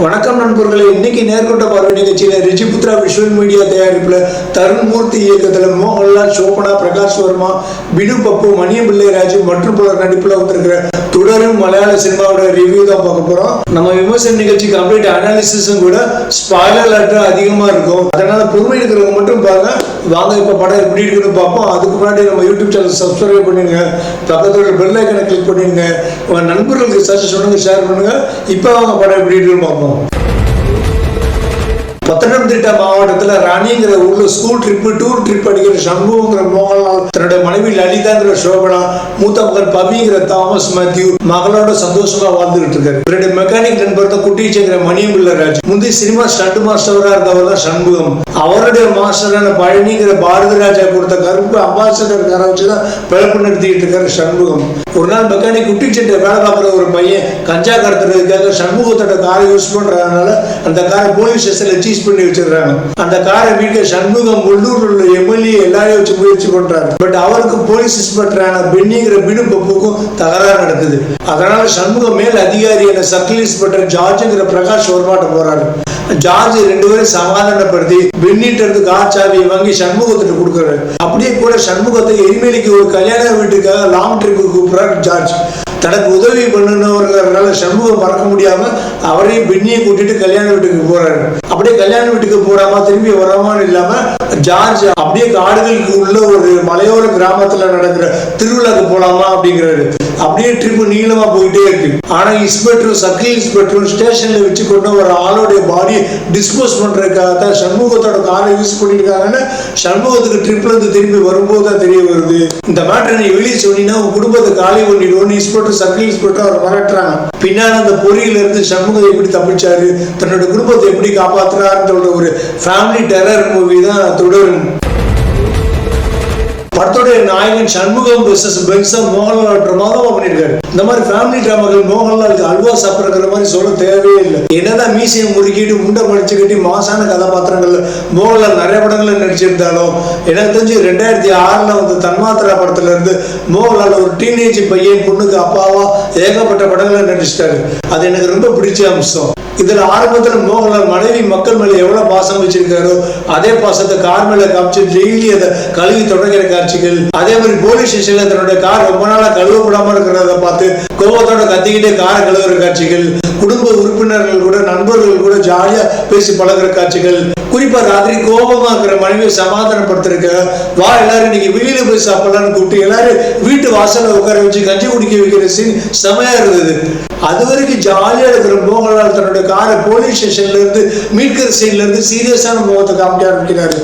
வணக்கம் நண்பர்களே, இன்னைக்கு நேர்கொண்ட பார்வை நிகழ்ச்சியில் ரிஜிபுத்ரா விஷுவல் மீடியா தயாரிப்பில் தருண்மூர்த்தி இயக்கத்தில் மோகன்லால், சோபனா, பிரகாஷ் வர்மா, பினு பப்பு, மணியம் பிள்ளை ராஜு மற்றும் பலர் நடிப்பில் வந்திருக்கிற தொடரும் மலையாள சினிமாவோட ரிவ்யூ தான் பார்க்க போறோம். நம்ம விமர்சன நிகழ்ச்சி கம்ப்ளீட் அனாலிசிஸும் கூட ஸ்பாயிலர் அலர்ட் அதிகமாக இருக்கும். அதனால பொறுமை இருக்கிறவங்க மட்டும் பாருங்க. வாங்க இப்ப படம் எப்படி இருக்குன்னு பார்ப்போம். அதுக்கு முன்னாடி நம்ம யூடியூப் சேனல் சப்ஸ்கிரைப் பண்ணிடுங்க, பக்கத்துல பெல் ஐக்கனை கிளிக் பண்ணிடுங்க, உங்க நண்பர்களுக்கு சஜஷன் பண்ணுங்க, ஷேர் பண்ணுங்க. இப்போ அவங்க படம் எப்படி இருக்குன்னு பார்ப்போம். பத்தனம்திட்டா மாவட்டத்தில் ராணிங்கிற ஊர்ல ஸ்கூல் டூர் ட்ரிப் அடிக்கிற சண்முகங்கிற மோகன்லால் தன்னுடைய மனைவி லலிதாங்கிற சோபனா, மூத்த மகன் பபிங்கிற தாமஸ் மேத்யூ மகளோட சந்தோஷமா வாழ்ந்துகிட்டு இருக்காரு. இவருடைய மெக்கானிக் நண்பர் தான் குட்டிச்சேங்கிற மணியம் பிள்ளை ராஜ். முந்தைய சினிமா ஸ்டண்ட் மாஸ்டரா இருந்தவர் தான் சண்முகம். அவருடைய மாஸ்டரான பழனிங்கிற பாரதிராஜா கொடுத்த கருப்பு அம்பாசிடர் காரை வச்சுதான் பிழப்பு நடத்திட்டு இருக்காரு சண்முகம். ஒரு நாள் மெக்கானிக் குட்டிச்சேட்டை வேலை பார்க்குற ஒரு பையன் கஞ்சா கடத்துறதுக்காக சண்முகத்தோட காரை யூஸ் பண்றதுனால அந்த காரை போலீஸ் ஸ்டேஷன்ல சீஸ் பண்ணி வச்சிருக்காங்க. அந்த காரை மீட்க சண்முகம் உள்ளூர்ல உள்ள எம்எல்ஏ எல்லாரையும் வச்சு முயற்சி பண்றாரு. பட் அவருக்கு போலீஸ் இன்ஸ்பெக்டரான பென்னிங்கிற பினு பப்புக்கும் தகராறு நடக்குது. அதனால சண்முகம் மேல் அதிகாரியான சர்க்கிள் இன்ஸ்பெக்டர் ஜார்ஜுங்கிற பிரகாஷ் வர்மாட்ட போறாரு. ஜார்ஜ் ரெண்டு பேரும் சமாதானப்படுத்தி பென்னிட்ட இருந்து கார் சாவியை வாங்கி சண்முகத்திட்ட கொடுக்குறாரு. அப்படியே கூட சண்முகத்தை எரிமேலிக்கு ஒரு கல்யாண வீட்டுக்காக லாங் ட்ரிப்பு கூப்பிடுறாரு ஜார்ஜ். தனக்கு உதவி பண்ணுனவர்களால சண்முகம் மறக்க முடியாம அவரையும் பெண்ணியை கூட்டிட்டு கல்யாண வீட்டுக்கு போறாரு. அப்படியே கல்யாண வீட்டுக்கு போறாம திரும்பி வராமன்னு இல்லாம ஜார்ஜ் அப்படியே காடுகளுக்கு உள்ள ஒரு மலையோர கிராமத்துல நடக்கிற திருவிழாக்கு போலாமா அப்படிங்கிறாரு. அப்படியே ட்ரிப் நீளமா போயிட்டே இருக்கு. ஆனா இன்ஸ்பெக்டரும் சர்க்கிள் இன்ஸ்பெக்டரும் ஸ்டேஷன்ல வச்சு கொண்டு ஒரு ஆளோடைய பாடியை டிஸ்போஸ் பண்றதுக்காக தான் சண்முகத்தோட காரை யூஸ் பண்ணிருக்காங்கன்னு சண்முகத்துக்கு ட்ரிப்ல இருந்து திரும்பி வரும்போது தான் தெரிய வருது. இந்த மேட்டரை நீ வெளியே சொன்னீங்கன்னா உன் குடும்பத்தை காலி பண்ணிடுவோம் இன்ஸ்பெக்டர் சர்க்கிள் இன்ஸ்பெக்டர் அவர் மிரட்டுறாங்க. பின்னால அந்த பொறியில இருந்து சண்முகம் எப்படி தப்பிச்சாரு, தன்னோட குடும்பத்தை எப்படி காப்பாத்துறாருன்ற ஒரு ஃபேமிலி டெரர் மூவி தான் தொடரும். படத்துடைய நாயகன் சண்முகம் வெர்சஸ் பென்சன் மோகன்லால் பிரமாதமா பண்ணிருக்காரு. இந்த மாதிரி ஃபேமிலி டிராமாக்கள் மோகன்லாலுக்கு அல்வா சாப்பிடுற மாதிரி சொல்ல தேவையே இல்லை. என்னதான் மீசையை முறுக்கிட்டு முண்டை படிச்சு கட்டி மாசான கதாபாத்திரங்கள்ல மோகன்லால் நிறைய படங்கள்ல நடிச்சிருந்தாலும் எனக்கு தெரிஞ்சு 2006 வந்து தன்மாத்திரா படத்துல இருந்து மோகன்லால் ஒரு டீனேஜ் பையன் பொண்ணுக்கு அப்பாவா ஏகப்பட்ட படங்கள்ல நடிச்சிட்டாரு. அது எனக்கு ரொம்ப பிடிச்ச அம்சம். இதுல ஆரம்பத்துல மோகன்லால் மனைவி மக்கள் மேல எவ்வளவு பாசம் வச்சிருக்காரோ அதே பாசத்தை கார் மேல காமிச்சு டெய்லி அதை கழுவி தொடங்கிற காட்சிகள், அதே மாதிரி போலீஸ் ஸ்டேஷன்ல தன்னுடைய கார் ரொம்ப நாளா கழுவப்படாம இருக்கிறத பார்த்து கோபத்தோட கத்திக்கிட்டே காரை கழுவுற காட்சிகள், குடும்ப உறுப்பினர்கள் கூட நண்பர்கள் கூட ஜாலியா பேசி பழகிற காட்சிகள், குறிப்பா ராத்திரி கோபமா இருக்கிற மனைவியை சமாதானப்படுத்திருக்க வா எல்லாரும் இன்னைக்கு வெளியில போய் சாப்பிடலாம்னு கூப்பிட்டு எல்லாரும் வீட்டு வாசல்ல உட்கார வச்சு கஞ்சி குடிக்க வைக்கிற சீன் செமையா இருந்தது. அது வரைக்கும் ஜாலியா இருக்கிற மோகன்லால் தன்னுடைய காரை போலீஸ் ஸ்டேஷன்ல இருந்து மீட்கிற சீன்ல இருந்து சீரியஸான முகத்தை காமிக்க ஆரம்பிக்கிறாரு.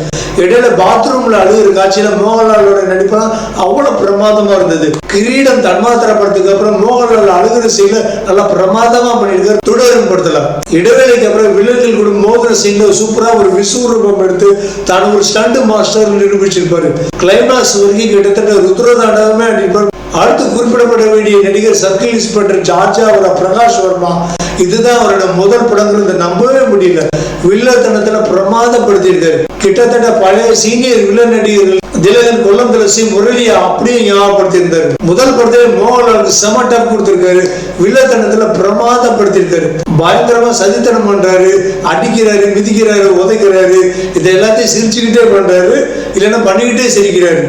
இடையில பாத்ரூம்ல அழுகிற காட்சியில மோகன்லாலோட நடிப்பெல்லாம் அவ்வளவு பிரமாதமா இருந்தது. கிரீடம் தன்மாத்திரா படத்துக்கு அப்புறம் மோகன்லால் அழுகிற சீன்ல நல்லா பிரமாதமா பண்ணிருக்காரு. தொடரும் படத்துல இடைவேளைக்கு அப்புறம் வில்லன்கள் கூட மோதிர சீன்ல சூப்பரா ஒரு விஸ்வரூபம் எடுத்து தான் ஒரு ஸ்டண்ட் மாஸ்டர் நிரூபிச்சிருப்பாரு. கிளைமாக்ஸ் வரைக்கும் கிட்டத்தட்ட ருத்ரதாண்டவமே அடிப்பார். அடுத்து குறிப்பிடப்பட வேண்டிய நடிகர் சர்க்கிள் இன்ஸ்பெக்டர் ஜார்ஜா பிரகாஷ் வர்மா. இதுதான் அவரோட முதல் படங்கிறது நம்பவே முடியல. வில்லத்தனத்துல பிரமாதப்படுத்திருக்காரு. கிட்டத்தட்ட பழைய சீனியர் வில்லன் நடிகர்கள் திலகன், கொல்லம் துளசி, முரளியை அப்படியே ஞாபகப்படுத்தியிருந்தாரு. முதல் படத்துல மோகன்லாலுக்கு செம டப் கொடுத்திருக்காரு. வில்லத்தனத்துல பிரமாதப்படுத்திருக்காரு. பயங்கரமா சதித்தனம் பண்றாரு, அடிக்கிறாரு, மிதிக்கிறாரு, உதைக்கிறாரு. இதை எல்லாத்தையும் சிரிச்சுக்கிட்டே பண்றாரு, இல்லைன்னா பண்ணிக்கிட்டே சிரிக்கிறாரு.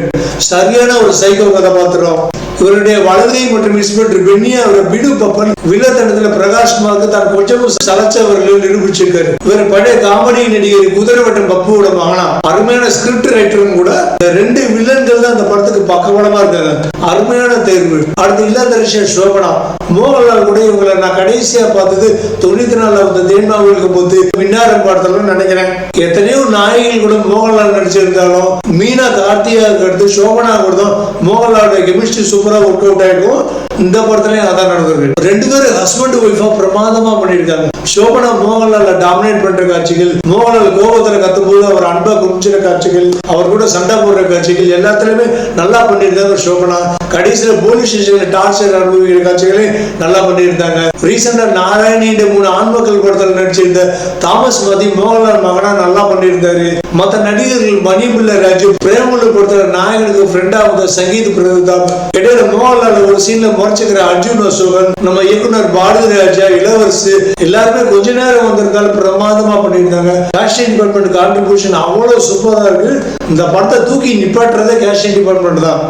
சரியான ஒரு சைக்கோ கதாபாத்திரம். இவருடைய வலதை மற்றும் இன்ஸ்பெக்டர் பென்னியா அவர் பினு பப்பன் வில்லத்தனத்துல பிரகாஷ்மாவுக்கு தான் கொஞ்சமும் சலச்சவர்கள் நிரூபிச்சிருக்காரு. இவர் பழைய காமெடி நடிகர் குதிரைவட்டம் பப்புவோட மகனா. அருமையான ஸ்கிரிப்ட் ரைட்டரும் கூட. ரெண்டு வில்லன்கள் தான் அந்த படத்துக்கு பக்கபலமா இருக்காங்க. அருமையான தேர்வு. அடுத்து இல்லாத சோபனா. மோகன்லால் கூட இவங்களை நான் கடைசியா பார்த்தது 94 வந்த தேன்மாவிலுக்கு போது மின்னாரம் படத்துல நினைக்கிறேன். எத்தனையோ நாயகிகள் கூட மோகன்லால் நடிச்சிருந்தாலும் மீனா கார்த்தியா அடுத்து சோபனா கூட தான் மோகன்லாலோட கெமிஸ்ட்ரி சூப்பரா ஒர்க் அவுட் ஆயிடும். இந்த படத்துலயும் அதான் நடந்திருக்கு. ரெண்டு பேரும் ஹஸ்பண்ட் ஒய்ஃபா பிரமாதமா பண்ணிருக்காங்க. சோபனா மோகன்லால டாமினேட் பண்ற காட்சிகள், மோகன்லால் கோபத்துல கத்தும் போது அவர் அன்பா குமிச்சிற காட்சிகள், அவர் கூட சண்டை போடுற காட்சிகள் எல்லாத்துலயுமே நல்லா பண்ணிருக்காங்க சோபனா. கடைசியில போலீஸ் ஸ்டேஷன்ல டார்ச்சர் அனுபவிக்கிற காட்சிகளை நல்லா பண்ணியிருந்தாங்க. ரீசெண்டா நாராயணி 3 ஆண்மக்கள் படத்துல நடிச்சிருந்த தாமஸ் மதி மோகன்லால் மகனா நல்லா பண்ணியிருந்தாரு. மற்ற நடிகர்கள் மணிமுல்லை ராஜு, பிரேமலு பொறுத்த நாயகனுக்கு ஃப்ரெண்டா வந்த சங்கீத் பிரதாப், இடையில மோகன்லால் ஒரு சீன்ல முறைச்சுக்கிற அர்ஜுன் அசோகன், நம்ம இயக்குனர் பாரதி ராஜா, இளவரசு எல்லாருமே கொஞ்ச நேரம் வந்திருந்தாலும் பிரமாதமா பண்ணியிருந்தாங்க. கேஸ்டிங் டிபார்ட்மெண்ட் கான்ட்ரிபியூஷன் அவ்வளவு சூப்பரா இருக்கு. இந்த படத்தை தூக்கி நிப்பாட்டுறதே கேஸ்டிங் டிபார்ட்மெண்ட் தான்.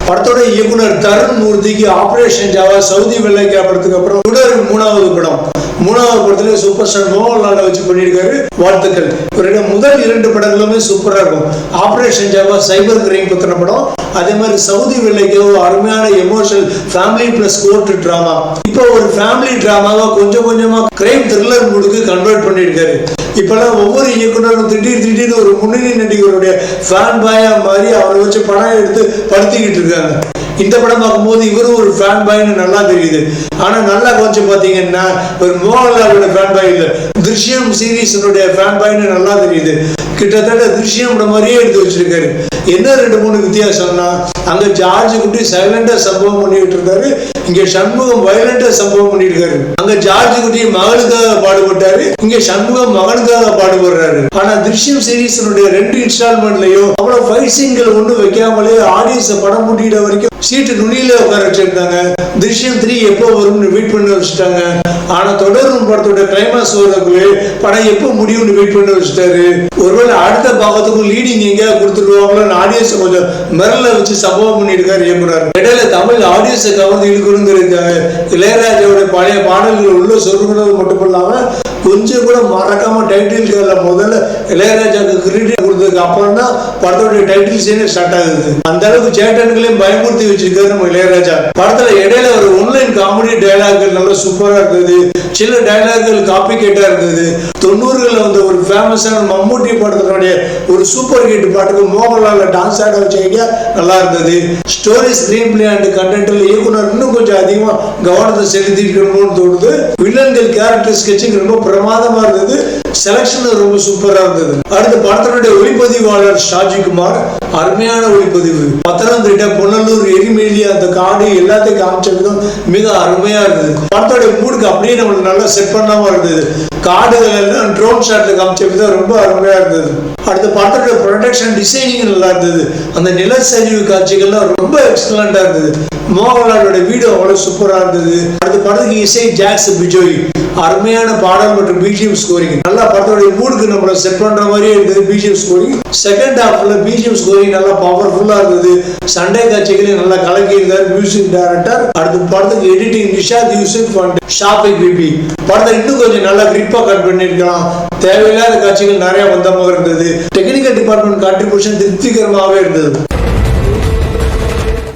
படத்தோட இயக்குனர் தருண் மூர்த்திக்கு ஆபரேஷன் ஜாவா சவுதி வெள்ளைக்கா படத்துக்கு அப்புறம் தொடர் 3வது படம். 3வது படத்துல சூப்பர் ஸ்டார் மோகன்லால் வச்சு பண்ணியிருக்காரு. வாழ்த்துக்கள். இவருடைய முதல் 2 படங்களுமே சூப்பரா இருக்கும். ஆபரேஷன் ஜாவா சைபர் கிரைம் பத்தின படம், அதே மாதிரி சவுதி வெள்ளைக்கோ அருமையான emotional family plus court drama. இப்போ ஒரு ஃபேமிலி டிராமாவா கொஞ்சம் கொஞ்சமா கிரைம் த்ரில்லர் மூடுக்கு கன்வெர்ட் பண்ணியிருக்காரு. இப்பெல்லாம் ஒவ்வொரு இயக்குனரும் திடீர்னு ஒரு முன்னணி நடிகருடைய ஃபேன் பாயா மாதிரி அவரை வச்சு படம் எடுத்து படுத்திக்கிட்டு இருக்காங்க. இந்த படம் பார்க்கும்போது இவரும் ஒரு ஃபேன் பாய்னு நல்லா தெரியுது. ஆனா நல்லா கொஞ்சம் பாத்தீங்கன்னா ஒரு மோகன்லாலோட ஃபேன் பாய் இல்ல, திருஷ்யம் சீரீஸனுடைய ஃபேன் பாய்னு நல்லா தெரியுது. கிட்டத்தட்ட திருஷ்யம் மாதிரியே எடுத்து வச்சிருக்காரு. என்ன 2-3 வித்தியாசம்னா, அங்க ஜார்ஜ் குட்டி சைலண்டா சம்பவம் பண்ணிட்டு இருந்தாரு, இங்க சண்முகம் வயலண்டா சம்பவம் பண்ணிருக்காரு. அங்க ஜார்ஜ் குட்டி மகனுக்காக பாடுபட்டாரு, இங்க சண்முகம் மகனுக்காக பாடுபடுறாரு. ஆனா திருஷ்யம் சீரீஸனுடைய 2 இன்ஸ்டால்மெண்ட்லயும் அவ்வளவு ஃபைட் சீன்கள் ஒண்ணு வைக்காமலே ஆடியன்ஸை படம் முடிகிற வரைக்கும் சீட்டு நுனியில உட்கார வச்சிருந்தாங்க. திருஷ்யம் 3 எப்போ வரும்னு வெயிட் பண்ணி வச்சுட்டாங்க. ஆனா தொடரும் படத்தோட கிளைமாக்ஸ் வரதுக்குள்ளே படம் எப்போ முடியும்னு வெயிட் பண்ணி வச்சுட்டாரு. ஒருவேளை அடுத்த பாகத்துக்கும் லீடிங் எங்கேயாவது கொடுத்துருவாங்களோ ஆடியன்ஸ் கொஞ்சம் மிரல வச்சு சம்பவம் பண்ணிருக்காரு இயக்குனர். இடையில தமிழ் ஆடியன்ஸை கவர்ந்து இழுக்கணுங்கிறதுக்காக இளையராஜாவோட பழைய பாடல்கள் உள்ள சொல்றது மட்டும் இல்லாம கொஞ்சம் கூட மறக்காம டைட்டில் கார்ல முதல்ல இளையராஜாவுக்கு கிரெடிட் கொடுத்ததுக்கு அப்புறம் தான் படத்தோட டைட்டில் சீனே ஸ்டார்ட் ஆகுது. அந்த அளவுக்கு சேட்டன்களையும் பயமுறுத்தி வச்சிருக்காரு நம்ம இளையராஜா. படத்துல இடையில ஒரு ஒன்லைன் காமெடி டயலாக்கள் நல்லா சூப்பரா இருந்தது. சில டயலாக்கள் காப்பி கேட்டா இருந்தது. 90களில் வந்த ஒரு ஃபேமஸான மம்மூட்டி படத்தினுடைய ஒரு சூப்பர் ஹிட் பாட்டுக்கு மோகன்லால் டான்ஸ் ஆட வச்ச ஐடியா நல்லா இருந்தது. ஸ்டோரி, ஸ்கிரீன் பிளே அண்ட் கண்டென்ட்ல இயக்குனர் இன்னும் கொஞ்சம் அதிகமா கவனத்தை செலுத்திக்கணும்னு தோணுது. வில்லன்கள் கேரக்டர் ஸ்கெட்சிங் ரொம்ப பிரமாதமா இருந்தது. செலக்ஷன் ரொம்ப சூப்பரா இருந்தது. அடுத்த படத்தினுடைய ஒளிப்பதிவாளர் ஷாஜிகுமார், அருமையான ஒளிப்பதிவு. பத்தனந்திட்ட, புனலூர், எரிமேலி அந்த காடு எல்லாத்தையும் காமிச்ச விதம் மிக அருமையா இருந்தது. படத்தோட மூடுக்கு அப்படியே நம்மளுக்கு நல்லா செட் பண்ணாம இருந்தது. காடுகள் எல்லாம் ட்ரோன் ஷாட்ல காமிச்ச விதம் ரொம்ப அருமையா இருந்தது. அடுத்த படத்தோட ப்ரொடக்ஷன் டிசைனிங் நல்லா இருந்தது. அந்த நிலச்சரிவு காட்சிகள்லாம் ரொம்ப எக்ஸலண்டா இருந்தது. மோகன்லாலோட வீடியோ அவ்வளவு சூப்பரா இருந்தது. அடுத்த படத்துக்கு இசை ஜாக்ஸ் பிஜோய், அருமையான பாடல் மற்றும் பிஜிஎம் ஸ்கோரிங். நல்லா படத்தோட மூடுக்கு நம்மள செட் பண்ற மாதிரியே இருந்தது. பிஜிஎம் ஸ்கோரிங் செகண்ட் ஹாஃப்ல பிஜிஎம் ஸ்கோரிங் நல்லா பவர்ஃபுல்லா இருந்தது. சண்டே காட்சிகளையும் நல்லா கலக்கி இருந்தார் மியூசிக் டைரக்டர். அடுத்த படத்துக்கு எடிட்டிங் நிஷாத் யூசுப் அண்ட் ஷாஃபிக் பிபி. படத்தை இன்னும் கொஞ்சம் நல்லா கிரிப்பா கட் பண்ணிருக்கலாம். தேவையில்லாத காட்சிகள் நிறைய வந்த மாதிரி இருந்தது. டெக்னிக்கல் டிபார்ட்மெண்ட் கான்ட்ரிபியூஷன் திருப்திகரமாகவே இருந்தது.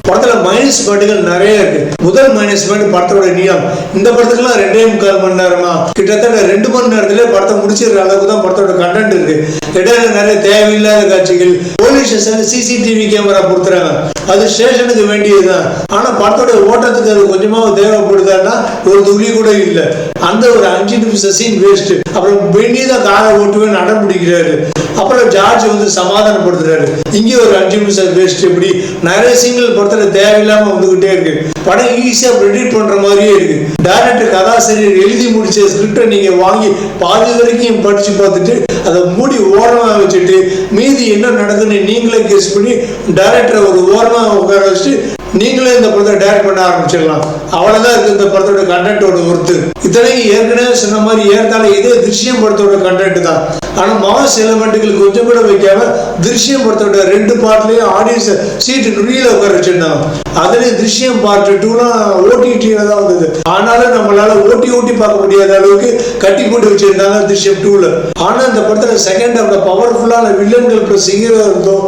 படத்துல மைனஸ் பாட்டுகள் நிறைய இருக்கு. முதல் மைனஸ் பாயிண்ட் படத்தோட நீளம். இந்த படத்துக்குலாம் 2.25 மணி நேரமா, கிட்டத்தட்ட 2 மணி நேரத்துல படத்தை முடிச்சிடுற அளவுக்கு தான் படத்தோட கண்டென்ட் இருக்கு. இடையில நிறைய தேவையில்லாத காட்சிகள். போலீஸ் ஸ்டேஷன்ல சிசிடிவி கேமரா பொறுத்துறாங்க, அது ஸ்டேஷனுக்கு வேண்டியதுதான். ஆனா படத்தோட ஓட்டத்துக்கு அது கொஞ்சமாவது தேவைப்படுதான்னா ஒரு துளி கூட இல்லை. அந்த ஒரு 5 நிமிஷம் சீன் வேஸ்ட். அப்புறம் பெண்ணி தான் காரை ஓட்டுவேன்னு அடம் பிடிக்கிறாரு. அப்புறம் ஜார்ஜ் வந்து சமாதானப்படுத்துறாரு. இங்கே ஒரு 5 நிமிஷம் வேஸ்ட். இப்படி நிறைய சீன்கள் படத்துல தேவையில்லாம வந்துகிட்டே இருக்கு. படம் ஈஸியா ப்ரெடிக்ட் பண்ற மாதிரியே இருக்கு. டைரக்டர் கதாசிரியர் எழுதி முடிச்ச ஸ்கிரிப்டை நீங்க வாங்கி பாதி வரைக்கும் படிச்சு பார்த்துட்டு அதை மூடி ஓரமா வச்சுட்டு மீதி என்ன நடக்குன்னு நீங்களே கெஸ் பண்ணி டைரக்டரை ஒரு ஓரமா உட்கார வச்சுட்டு நீங்களே இந்த படத்தை டைரக்ட் பண்ண ஆரம்பிச்சிடலாம். அவ்வளவுதான் இருக்கு இந்த படத்தோட கண்டென்ட்டோட ஒர்த்து. இத்தனைக்கு ஏற்கனவே சொன்ன மாதிரி ஏற்கால இதே திருஷ்யம் படத்தோட கண்டென்ட் தான். ஆனா மாஸ் எலிமெண்ட்டுகள் கொஞ்சம் கூட வைக்காம திருஷ்யம் படத்தோட 2 பார்ட்லயும் ஆடியன்ஸ் சீட்டு நுனியில உட்கார வச்சிருந்தாங்க. அதுலயும் திருஷ்யம் பார்ட் 2லாம் ஓடிடியில தான் வந்தது. ஆனாலும் நம்மளால ஓட்டி பார்க்க முடியாத அளவுக்கு கட்டி போட்டு வச்சிருந்தாங்க திருஷ்யம் 2ல. ஆனா இந்த படத்துல செகண்ட் ஹாஃப்ல பவர்ஃபுல்லான வில்லன்கள் பிளஸ் ஹீரோ இருந்தோம்.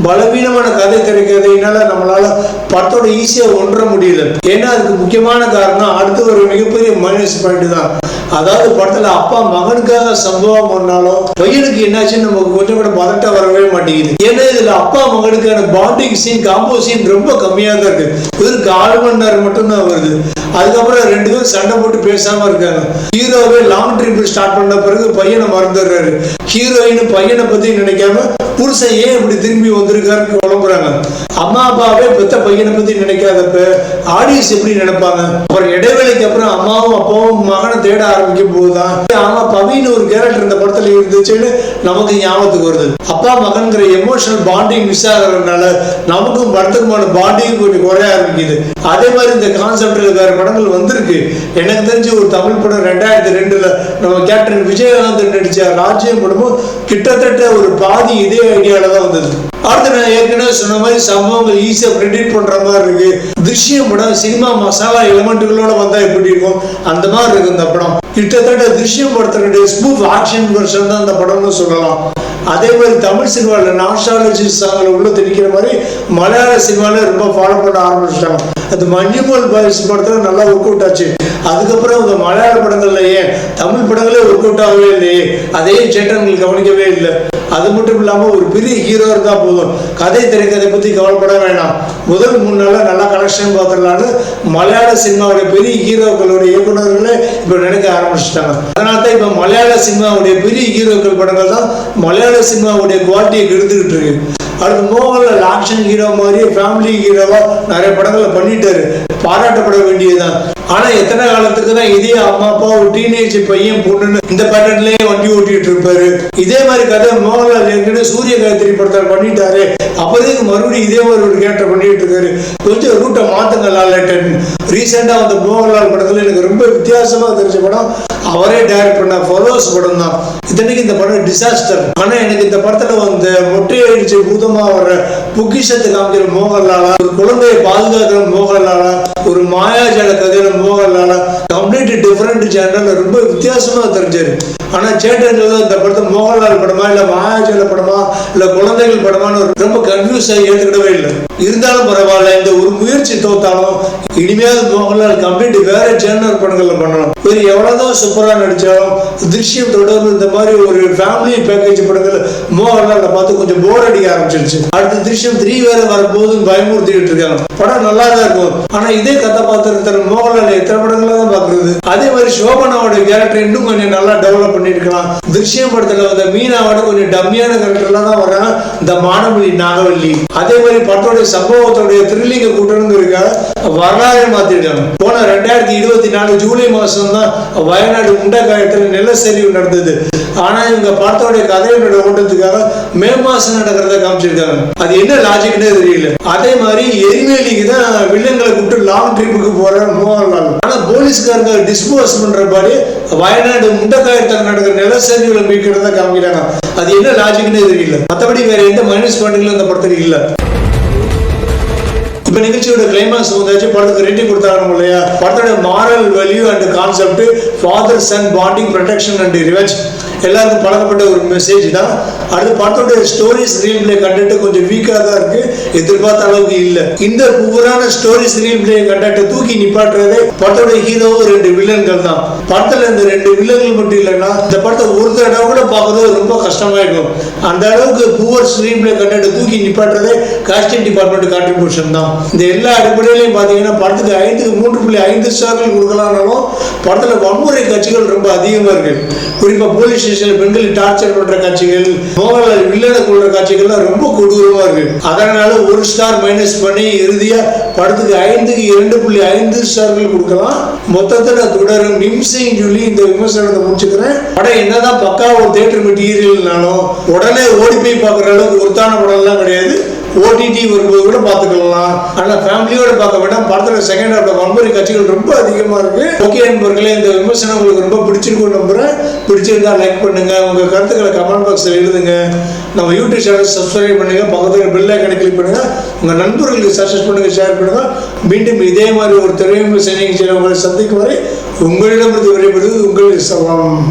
பலவீனமான கதை கிடைக்கிறதுனால நம்மளால படத்தோட ஈஸியா ஒன்ற முடியல. ஏன்னா அதுக்கு முக்கியமான காரணம் அடுத்து ஒரு மிகப்பெரிய மைனஸ் பாயிண்ட் தான். அதாவது படத்துல அப்பா மகனுக்காக சம்பவம் பண்ணாலும் பையனுக்கு என்னாச்சுன்னு நமக்கு கொஞ்சம் கூட பதட்ட வரவே மாட்டேங்குது. ஏன்னா இதுல அப்பா மகனுக்கான பாண்டிங் சீன், காம்போ சீன் ரொம்ப கம்மியா தான் இருக்கு. இதற்கு 1/2 மணி நேரம் மட்டும் தான் வருது. அதுக்கப்புறம் 2 பேரும் சண்டை போட்டு பேசாம இருக்காங்க. ஹீரோவே லாங் ட்ரிப் ஸ்டார்ட் பண்ண பிறகு பையனை மறந்துடுறாரு. ஹீரோயின் பையனை பத்தி நினைக்காம புருஷன் ஏன் இப்படி திரும்பி வந்திருக்காருன்னு குழம்புறாங்க. கொடுக்குறாங்க. அம்மா அப்பாவே பெத்த பையனை பத்தி நினைக்காதப்ப ஆடியன்ஸ் எப்படி நினைப்பாங்க? அப்புறம் இடைவேளைக்கு அப்புறம் அம்மாவும் அப்பாவும் மகனை தேட ஆரம்பிக்கும் போதுதான் ஆமா பவின்னு ஒரு கேரக்டர் இந்த படத்துல இருந்துச்சுன்னு நமக்கு ஞாபகத்துக்கு வருது. அப்பா மகன்கிற எமோஷனல் பாண்டிங் மிஸ் ஆகிறதுனால நமக்கும் படத்துக்குமான பாண்டிங் கொஞ்சம் குறைய ஆரம்பிக்குது. அதே மாதிரி இந்த கான்செப்ட்ல வேற படங்கள் வந்திருக்கு. எனக்கு தெரிஞ்சு ஒரு தமிழ் படம் 2002 நம்ம கேப்டன் விஜயகாந்த் நடிச்ச ராஜ்யம் படமும் கிட்டத்தட்ட ஒரு பாதி இதே ஐடியால தான் வந்தது. அடுத்து நான் ஏற்கனவே சொன்ன மாதிரி சம்பவங்கள் ஈஸியா ப்ரெடிக்ட் பண்ற மாதிரி இருக்கு. திருஷ்யம் படம் சினிமா மசாலா எலிமெண்ட்டுகளோட வந்தா எப்படி இருக்கும் அந்த மாதிரி இருக்கு இந்த படம். கிட்டத்தட்ட திருஷ்யம் படத்தினுடைய ஸ்மூத் ஆக்ஷன் வெர்ஷன் தான் இந்த படம்னு சொல்லலாம். அதே மாதிரி தமிழ் சினிமாவில் நாஸ்டாலஜி சாங்ல உள்ள திணிக்கிற மாதிரி மலையாள சினிமால ரொம்ப ஃபாலோ பண்ண ஆரம்பிச்சிட்டாங்க. அது மஞ்சுமல் பாய்ஸ் படத்துல நல்லா ஒர்க் அவுட் ஆச்சு. அதுக்கப்புறம் இந்த மலையாள படங்கள்ல ஏன் தமிழ் படங்களே ஒர்க் அவுட் ஆகவே இல்லையே, அதே சேட்டங்கள் கவனிக்கவே இல்லை. அது மட்டும் இல்லாம ஒரு பெரிய ஹீரோ இருந்தா போதும், கதை திரைக்கதை பத்தி கவலைப்பட வேணாம், முதல் 3 நாள்ல நல்லா கலெக்ஷன் பார்த்துடலான்னு மலையாள சினிமாவுடைய பெரிய ஹீரோக்களுடைய இயக்குநர்களே இப்ப நினைக்க ஆரம்பிச்சுட்டாங்க. அதனால தான் இப்ப மலையாள சினிமாவுடைய பெரிய ஹீரோக்கள் படங்கள் தான் மலையாள சினிமாவுடைய குவாலிட்டியை கெடுத்துக்கிட்டு இருக்கு. அடுத்து மோகன்லால் ஆக்ஷன் ஹீரோ மாதிரி ஃபேமிலி ஹீரோவா நிறைய படங்களை பண்ணிட்டாரு, பாராட்டப்பட வேண்டியதுதான். ஆனா எத்தனை காலத்துக்கு தான் இதே அம்மா அப்பா ஒரு டீனேஜ் பையன் பொண்ணுன்னு இந்த பேட்டர்ன்லயே வண்டி ஓட்டிட்டு இருப்பாரு. இதே மாதிரி கதை மோகன்லால் ஏற்கனவே சூரிய காயத்ரி படத்தில் பண்ணிட்டாரு, அப்புறம் மறுபடியும் இதே மாதிரி ஒரு கேரக்டர் பண்ணிட்டு இருக்காரு. கொஞ்சம் ரூட்டை மாத்துங்க. ரீசெண்டா வந்த மோகன்லால் படத்துல எனக்கு ரொம்ப வித்தியாசமா தெரிஞ்ச படம் அவரே டைரக்ட் பண்ண ஃபாலோஸ் படம் தான். இத்தனைக்கு இந்த படம் டிசாஸ்டர். ஆனா எனக்கு இந்த படத்துல வந்து மொட்டையடிச்சு பூதமா வர்ற பொக்கிஷத்தை காமிக்கிற மோகன்லாலா, ஒரு குழந்தையை பாதுகாக்கிற மோகன்லாலா, ஒரு மாயாஜால கதையில மோகன்லாலா கம்ப்ளீட் டிஃபரெண்ட் சேனல்ல ரொம்ப வித்தியாசமா தெரிஞ்சாரு. ஆனா சேட்டன்ல இந்த படத்தை மோகன்லால் படமா இல்ல மாயாஜால படமா இல்ல குழந்தைகள் படமான்னு ரொம்ப கன்ஃபியூஸ் ஆகி ஏற்றுக்கிடவே இல்லை. இருந்தாலும் பரவாயில்ல, இந்த ஒரு முயற்சி தோத்தாலும் இனிமையாவது மோகன்லால் கம்ப்ளீட் வேற சேனல் படங்கள்ல பண்ணணும். வேறு எவ்வளவுதான் சூப்பரா நடிச்சாலும் திருஷ்யம் தொடர்ந்து இந்த மாதிரி ஒரு ஃபேமிலி பேக்கேஜ் படங்கள் மோகன்லால் பார்த்து கொஞ்சம் போர் அடிக்க ஆரம்பிச்சிருச்சு. அடுத்து திருஷ்யம் 3 வேற வரப்போது பயமுறுத்திட்டு இருக்காங்க. படம் நல்லா தான் இருக்கும், ஆனா இதே கதாபாத்திரத்தில் மோகன்லால் எத்தனை படங்களா தான் பாக்குறது. அதே மாதிரி சோபனாவோட கேரக்டர் இன்னும் கொஞ்சம் நல்லா டெவலப் பண்ணிருக்கலாம். திருஷ்யம் படத்துல வந்த மீனாவோட கொஞ்சம் டம்மியான கேரக்டர்லாம் தான் வர்றாங்க இந்த மானவல்லி நாகவல்லி. அதே மாதிரி படத்தோட சம்பவத்தோடைய த்ரில்லிங்க கூட்டணுங்க வரலாறு மாத்திருக்காங்க. போன 2024 ஜூலை மாசம் தான் வயநாடு முண்டக்காயத்தில் நிலச்சரிவு நடந்தது. ஆனா இவங்க படத்தோடைய கதையோட ஓட்டத்துக்காக மே மாசம் நடக்கிறத காமிச்சிருக்காங்க. அது என்ன லாஜிக்னே தெரியல. அதே மாதிரி எரிவேலிக்கு தான் வில்லங்களை கூப்பிட்டு லாங் ட்ரிப்புக்கு போற மோகன்லால். ஆனா போலீஸ்காரங்க டிஸ்போஸ் பண்ற மாதிரி வயநாடு முண்டக்காயத்தில் நடக்கிற நிலச்சரிவுல மீட்கிறத காமிக்கிறாங்க. அது என்ன லாஜிக்னே தெரியல. மற்றபடி வேற எந்த மைனஸ் பாயிண்ட்களும் இந்த படத்துல இல்ல. இப்ப நிகழ்ச்சியோட கிளைமாக்ஸ் வந்தாச்சு. படத்துக்கு ரேட்டிங் கொடுத்தாங்க இல்லையா, படத்தோட moral value and concept father son bonding protection and revenge எல்லாருக்கும் பழக்கப்பட்ட ஒரு மெசேஜ் தான். அடுத்து படத்தோட ஸ்டோரிஸ் ரீல் பிளே கண்டென்ட் கொஞ்சம் வீக்கா தான் இருக்கு, எதிர்பார்த்த அளவுக்கு இல்ல. இந்த புவரான ஸ்டோரிஸ் ரீல் பிளே கண்டென்ட் தூக்கி நிப்பாட்டுறதே படத்தோட ஹீரோ 2 வில்லன்கள் தான். படத்துல இந்த 2 வில்லன்கள் மட்டும் இல்லைன்னா இந்த படத்தை ஒரு தடவை கூட பார்க்கறது ரொம்ப கஷ்டமாயிருக்கும். அந்த அளவுக்கு புவர் ஸ்கிரீன் பிளே கண்டென்ட் தூக்கி நிப்பாட்டுறதே காஸ்டிங் டிபார்ட்மெண்ட் கான்ட்ரிபியூஷன் தான். இந்த எல்லா அடிப்படையிலையும் பாத்தீங்கன்னா படத்துக்கு 3.5 ஸ்டார்கள் கொடுக்கலாம்னாலும் படத்துல வன்முறை காட்சிகள் ரொம்ப அதிகமா இருக்கு. குறிப்பா போலீஸ் ஸ்டேஷன்ல பெண்களை டார்ச்சர் பண்ற காட்சிகள், மோகன்லால் வில்லனை கொள்ற காட்சிகள்லாம் ரொம்ப கொடூரமா இருக்கு. அதனால 1 ஸ்டார் மைனஸ் பண்ணி இறுதியா படத்துக்கு 5க்கு 2.5 ஸ்டார்கள் கொடுக்கலாம். மொத்தத்துல தொடரும் நிம்சைன்னு சொல்லி இந்த விமர்சனத்தை முடிச்சுக்கிறேன். படம் என்னதான் பக்கா ஒரு தியேட்டர் மெட்டீரியல்னாலும் உடனே ஓடி போய் பார்க்குற அளவுக்கு ஒருத்தான படம் எல்லாம் கிடையாது. ஓடிடி வரும்போது கூட பார்த்துக்கலாம். ஆனால் ஃபேமிலியோட பார்க்க வேண்டாம். படத்துல செகண்ட் ஹாஃப்ல வன்முறை காட்சிகள் ரொம்ப அதிகமா இருக்கு. ஓகே நண்பர்களே, இந்த விமர்சனம் உங்களுக்கு ரொம்ப பிடிச்சிருக்கும் நம்புறேன். பிடிச்சிருந்தா லைக் பண்ணுங்க, உங்க கருத்துக்களை கமெண்ட் பாக்ஸ்ல எழுதுங்க. நம்ம யூடியூப் சேனல் சப்ஸ்கிரைப் பண்ணுங்க, பக்கத்துல பெல் ஐகானை கிளிக் பண்ணுங்க, உங்க நண்பர்களுக்கு சஜஸ்ட் பண்ணுங்க, ஷேர் பண்ணுங்க. மீண்டும் இதே மாதிரி ஒரு திரையமைப்பு உங்களை சந்திக்கும் வரை உங்களிடமிருந்து விடைபெறுவது உங்கள் சலாம்.